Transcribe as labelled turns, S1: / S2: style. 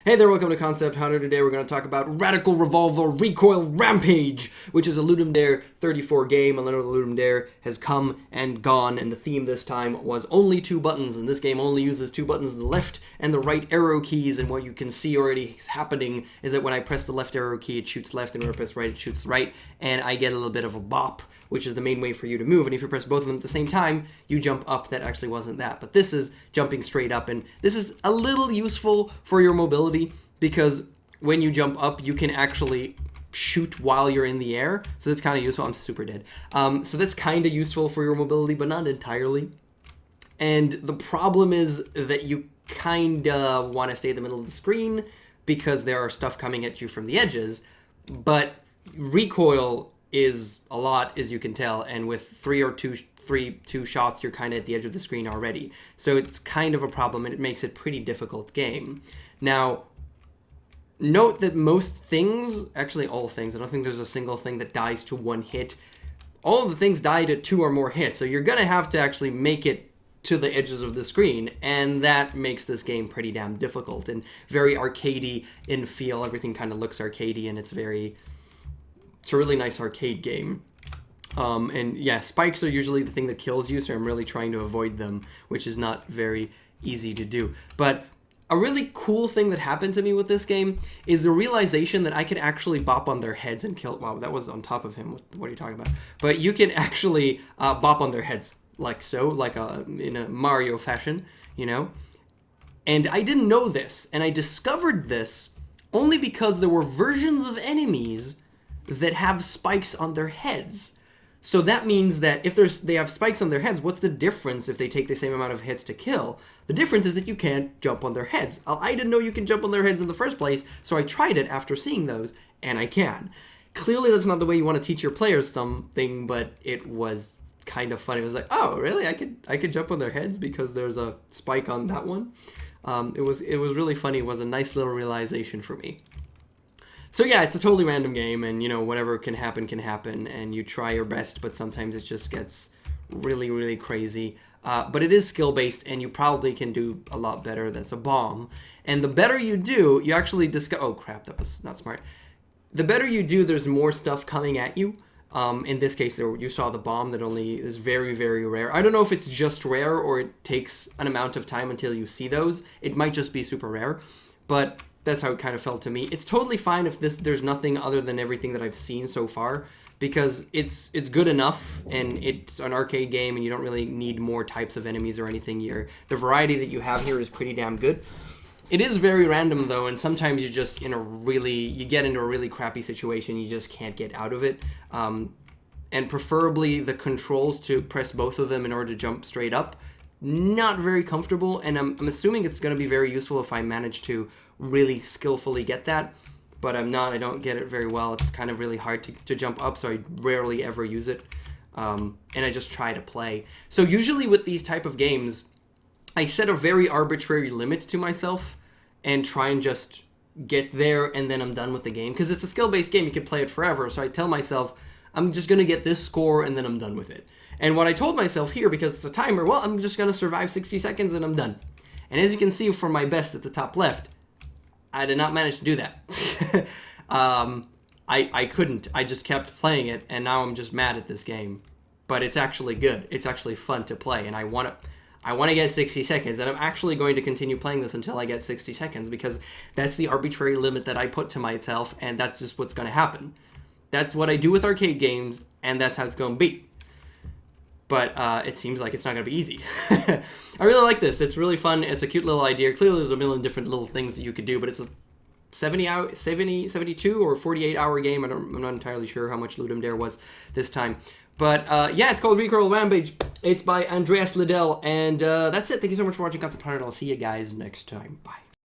S1: Hey there, welcome to Concept Hunter. Today we're going to talk about Radical Revolver Recoil Rampage, which is a Ludum Dare 34 game. Another Ludum Dare has come and gone, and the theme this time was only 2 buttons, and this game only uses 2 buttons, the left and the right arrow keys, and what you can see already happening is that when I press the left arrow key, it shoots left, and when I press right, it shoots right, and I get a little bit of a bop, which is the main way for you to move, and if you press both of them at the same time, you jump up. That actually wasn't that, but this is jumping straight up, and this is a little useful for your mobility, because when you jump up, you can actually shoot while you're in the air, so that's kind of useful. I'm super dead. So that's kind of useful for your mobility, but not entirely. And the problem is that you kind of want to stay in the middle of the screen, because there are stuff coming at you from the edges, but recoil is a lot, as you can tell, and with two shots, you're kind of at the edge of the screen already. So it's kind of a problem, and it makes it a pretty difficult game. Now, note that most things, actually all things, I don't think there's a single thing that dies to 1 hit. All of the things die to 2 or more hits, so you're going to have to actually make it to the edges of the screen, and that makes this game pretty damn difficult and very arcadey in feel. Everything kind of looks arcadey, and it's a really nice arcade game. And yeah, spikes are usually the thing that kills you, so I'm really trying to avoid them, which is not very easy to do. But a really cool thing that happened to me with this game is the realization that I could actually bop on their heads and kill... Wow, that was on top of him. What are you talking about? But you can actually bop on their heads like so, like in a Mario fashion, you know? And I didn't know this, and I discovered this only because there were versions of enemies that have spikes on their heads. So that means that if they have spikes on their heads, what's the difference if they take the same amount of hits to kill? The difference is that you can't jump on their heads. I didn't know you can jump on their heads in the first place, so I tried it after seeing those, and I can. Clearly that's not the way you want to teach your players something, but it was kind of funny. It was like, oh, really? I could jump on their heads because there's a spike on that one? It was really funny. It was a nice little realization for me. So yeah, it's a totally random game, and you know, whatever can happen, and you try your best, but sometimes it just gets really, really crazy. But it is skill-based, and you probably can do a lot better. That's a bomb. And the better you do, you actually discover... Oh crap, that was not smart. The better you do, there's more stuff coming at you. In this case, you saw the bomb that only is very, very rare. I don't know if it's just rare, or it takes an amount of time until you see those. It might just be super rare, but... that's how it kind of felt to me. It's totally fine if there's nothing other than everything that I've seen so far, because it's good enough, and it's an arcade game, and you don't really need more types of enemies or anything here. The variety that you have here is pretty damn good. It is very random, though, and sometimes you just you get into a really crappy situation, you just can't get out of it. And preferably the controls to press both of them in order to jump straight up, not very comfortable, and I'm assuming it's going to be very useful if I manage to really skillfully get that, but I don't get it very well. It's kind of really hard to jump up, so I rarely ever use it, and I just try to play. So usually with these type of games, I set a very arbitrary limit to myself and try and just get there, and then I'm done with the game, because it's a skill-based game. You can play it forever, so I tell myself, I'm just going to get this score, and then I'm done with it. And what I told myself here, because it's a timer, well, I'm just going to survive 60 seconds and I'm done. And as you can see from my best at the top left, I did not manage to do that. I couldn't. I just kept playing it, and now I'm just mad at this game. But it's actually good. It's actually fun to play, and I want to get 60 seconds, and I'm actually going to continue playing this until I get 60 seconds, because that's the arbitrary limit that I put to myself, and that's just what's going to happen. That's what I do with arcade games, and that's how it's going to be. But it seems like it's not going to be easy. I really like this. It's really fun. It's a cute little idea. Clearly, there's a million different little things that you could do, but it's a 72 or 48-hour game. I'm not entirely sure how much Ludum Dare was this time. But yeah, it's called Recoil Rampage. It's by Andreas Liddell. And that's it. Thank you so much for watching Concept Hunter, and I'll see you guys next time. Bye.